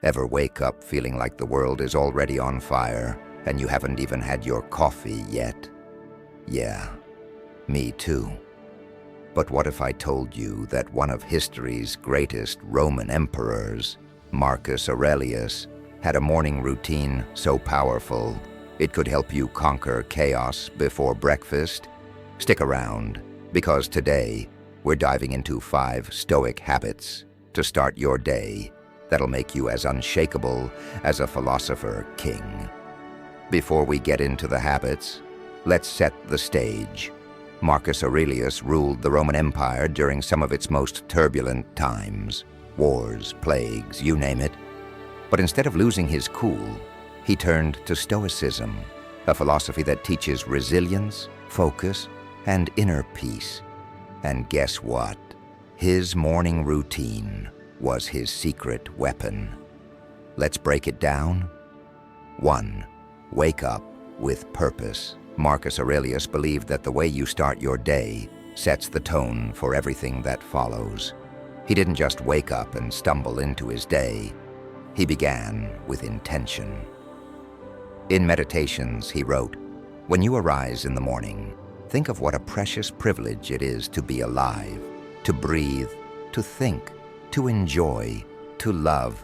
Ever wake up feeling like the world is already on fire and you haven't even had your coffee yet? Yeah, me too. But what if I told you that one of history's greatest Roman emperors, Marcus Aurelius, had a morning routine so powerful it could help you conquer chaos before breakfast? Stick around, because today we're diving into 5 Stoic habits to start your day that'll make you as unshakable as a philosopher king. Before we get into the habits, let's set the stage. Marcus Aurelius ruled the Roman Empire during some of its most turbulent times. Wars, plagues, you name it. But instead of losing his cool, he turned to Stoicism, a philosophy that teaches resilience, focus, and inner peace. And guess what? His morning routine was his secret weapon. Let's break it down. 1. Wake up with purpose. Marcus Aurelius believed that the way you start your day sets the tone for everything that follows. He didn't just wake up and stumble into his day. He began with intention. In Meditations, he wrote, "When you arise in the morning, think of what a precious privilege it is to be alive, to breathe, to think, to enjoy, to love."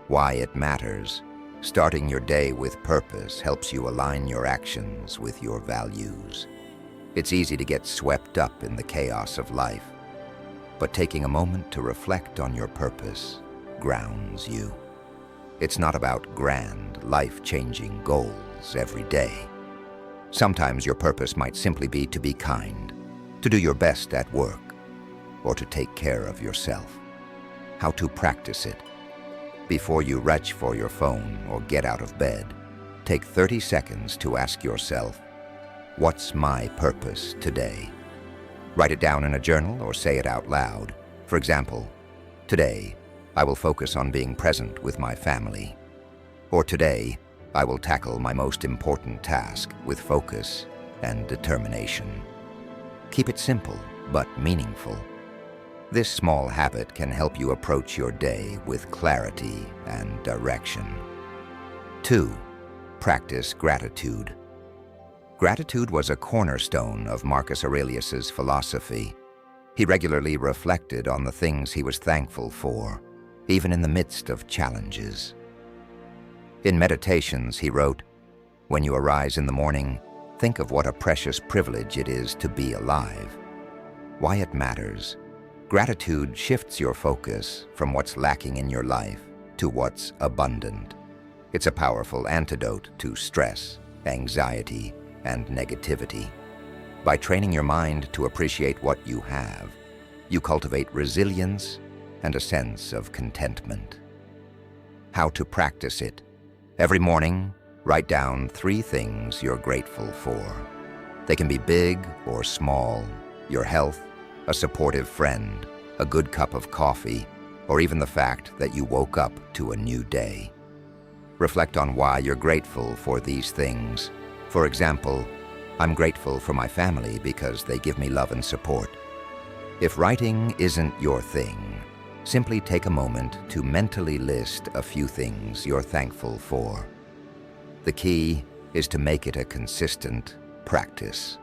Why it matters. Starting your day with purpose helps you align your actions with your values. It's easy to get swept up in the chaos of life, but taking a moment to reflect on your purpose grounds you. It's not about grand, life-changing goals every day. Sometimes your purpose might simply be to be kind, to do your best at work, or to take care of yourself. How to practice it? Before you reach for your phone or get out of bed, take 30 seconds to ask yourself, what's my purpose today? Write it down in a journal or say it out loud. For example, today, I will focus on being present with my family. Or today, I will tackle my most important task with focus and determination. Keep it simple, but meaningful. This small habit can help you approach your day with clarity and direction. 2. Practice gratitude. Gratitude was a cornerstone of Marcus Aurelius's philosophy. He regularly reflected on the things he was thankful for, even in the midst of challenges. In Meditations, he wrote, "When you arise in the morning, think of what a precious privilege it is to be alive." Why it matters. Gratitude shifts your focus from what's lacking in your life to what's abundant. It's a powerful antidote to stress, anxiety, and negativity. By training your mind to appreciate what you have, you cultivate resilience and a sense of contentment. How to practice it? Every morning, write down 3 things you're grateful for. They can be big or small: your health, a supportive friend, a good cup of coffee, or even the fact that you woke up to a new day. Reflect on why you're grateful for these things. For example, I'm grateful for my family because they give me love and support. If writing isn't your thing, simply take a moment to mentally list a few things you're thankful for. The key is to make it a consistent practice.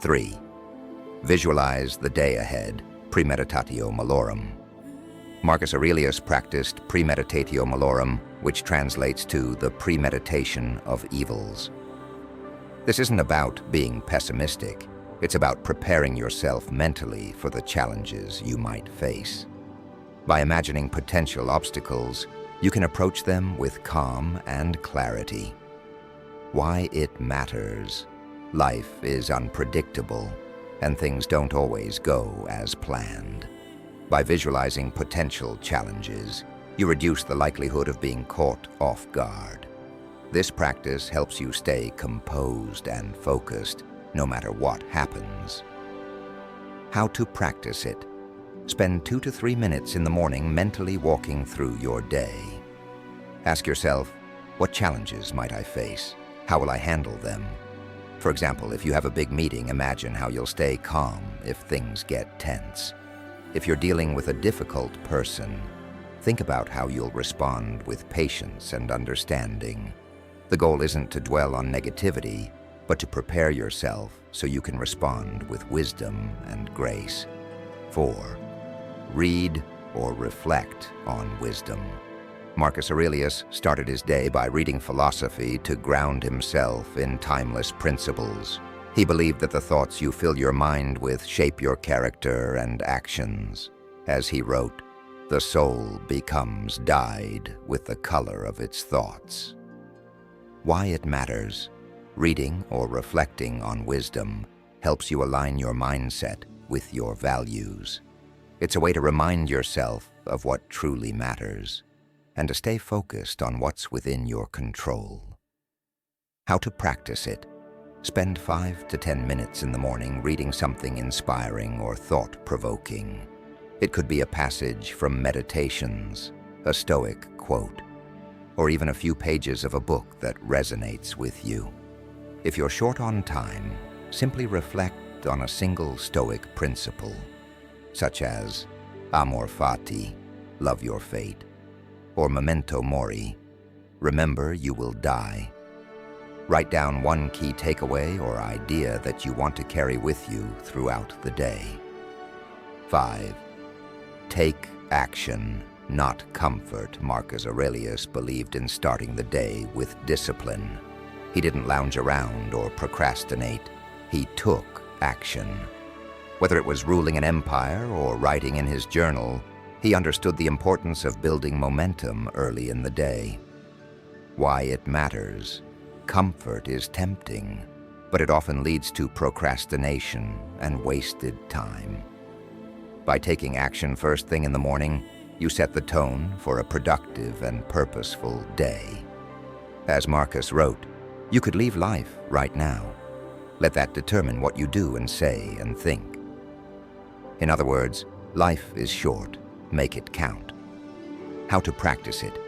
3. Visualize the day ahead, premeditatio malorum. Marcus Aurelius practiced premeditatio malorum, which translates to the premeditation of evils. This isn't about being pessimistic. It's about preparing yourself mentally for the challenges you might face. By imagining potential obstacles, you can approach them with calm and clarity. Why it matters. Life is unpredictable, and things don't always go as planned. By visualizing potential challenges, you reduce the likelihood of being caught off guard. This practice helps you stay composed and focused, no matter what happens. How to practice it? Spend 2 to 3 minutes in the morning mentally walking through your day. Ask yourself, what challenges might I face? How will I handle them? For example, if you have a big meeting, imagine how you'll stay calm if things get tense. If you're dealing with a difficult person, Think about how you'll respond with patience and understanding. The goal isn't to dwell on negativity, but to prepare yourself so you can respond with wisdom and grace. 4. Read or reflect on wisdom. Marcus Aurelius started his day by reading philosophy to ground himself in timeless principles. He believed that the thoughts you fill your mind with shape your character and actions. As he wrote, "The soul becomes dyed with the color of its thoughts." Why it matters. Reading or reflecting on wisdom helps you align your mindset with your values. It's a way to remind yourself of what truly matters and to stay focused on what's within your control. How to practice it. Spend 5 to 10 minutes in the morning reading something inspiring or thought-provoking. It could be a passage from Meditations, a Stoic quote, or even a few pages of a book that resonates with you. If you're short on time, simply reflect on a single Stoic principle, such as amor fati, love your fate, or memento mori, remember you will die. Write down one key takeaway or idea that you want to carry with you throughout the day. 5. Take action, not comfort. Marcus Aurelius believed in starting the day with discipline. He didn't lounge around or procrastinate. He took action. Whether it was ruling an empire or writing in his journal, he understood the importance of building momentum early in the day. Why it matters. Comfort is tempting, but it often leads to procrastination and wasted time. By taking action first thing in the morning, you set the tone for a productive and purposeful day. As Marcus wrote, you could leave life right now. Let that determine what you do and say and think. In other words, life is short. Make it count. How to practice it.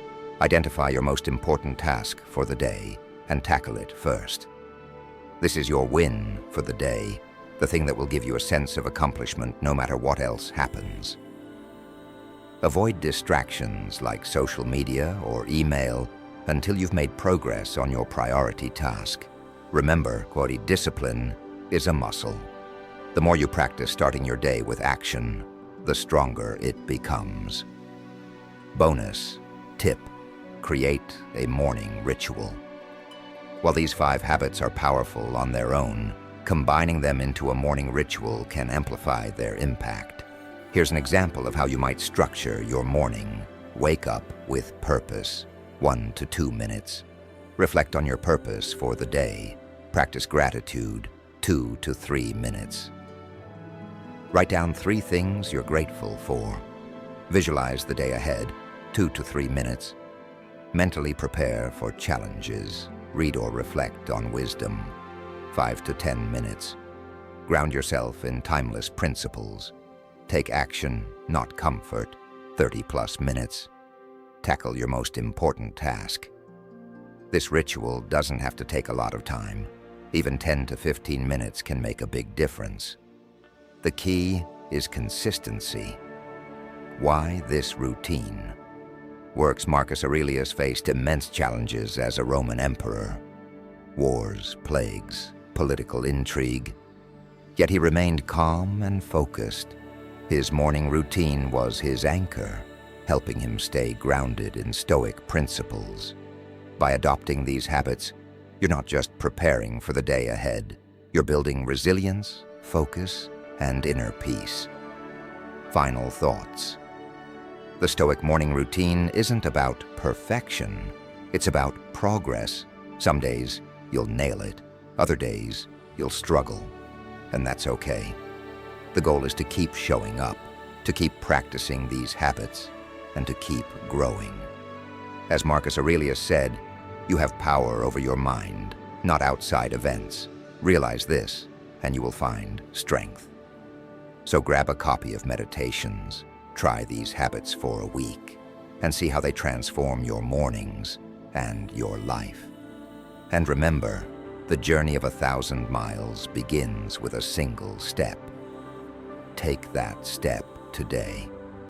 Identify your most important task for the day and tackle it first. This is your win for the day, the thing that will give you a sense of accomplishment no matter what else happens. Avoid distractions like social media or email until you've made progress on your priority task. Remember, quote, discipline is a muscle. The more you practice starting your day with action, the stronger it becomes. Bonus tip: create a morning ritual. While these 5 habits are powerful on their own, combining them into a morning ritual can amplify their impact. Here's an example of how you might structure your morning. Wake up with purpose, 1 to 2 minutes. Reflect on your purpose for the day. Practice gratitude, 2 to 3 minutes. Write down 3 things you're grateful for. Visualize the day ahead, 2 to 3 minutes. Mentally prepare for challenges. Read or reflect on wisdom, 5 to 10 minutes. Ground yourself in timeless principles. Take action, not comfort, 30+ minutes. Tackle your most important task. This ritual doesn't have to take a lot of time. Even 10 to 15 minutes can make a big difference. The key is consistency. Why this routine? Marcus Aurelius faced immense challenges as a Roman emperor. Wars, plagues, political intrigue. Yet he remained calm and focused. His morning routine was his anchor, helping him stay grounded in Stoic principles. By adopting these habits, you're not just preparing for the day ahead. You're building resilience, focus, and inner peace. Final thoughts. The Stoic morning routine isn't about perfection. It's about progress. Some days you'll nail it. Other days you'll struggle. And that's okay. The goal is to keep showing up, to keep practicing these habits, and to keep growing. As Marcus Aurelius said, you have power over your mind, not outside events. Realize this, and you will find strength. So grab a copy of Meditations. Try these habits for a week and see how they transform your mornings and your life. And remember, the journey of 1,000 miles begins with a single step. Take that step today.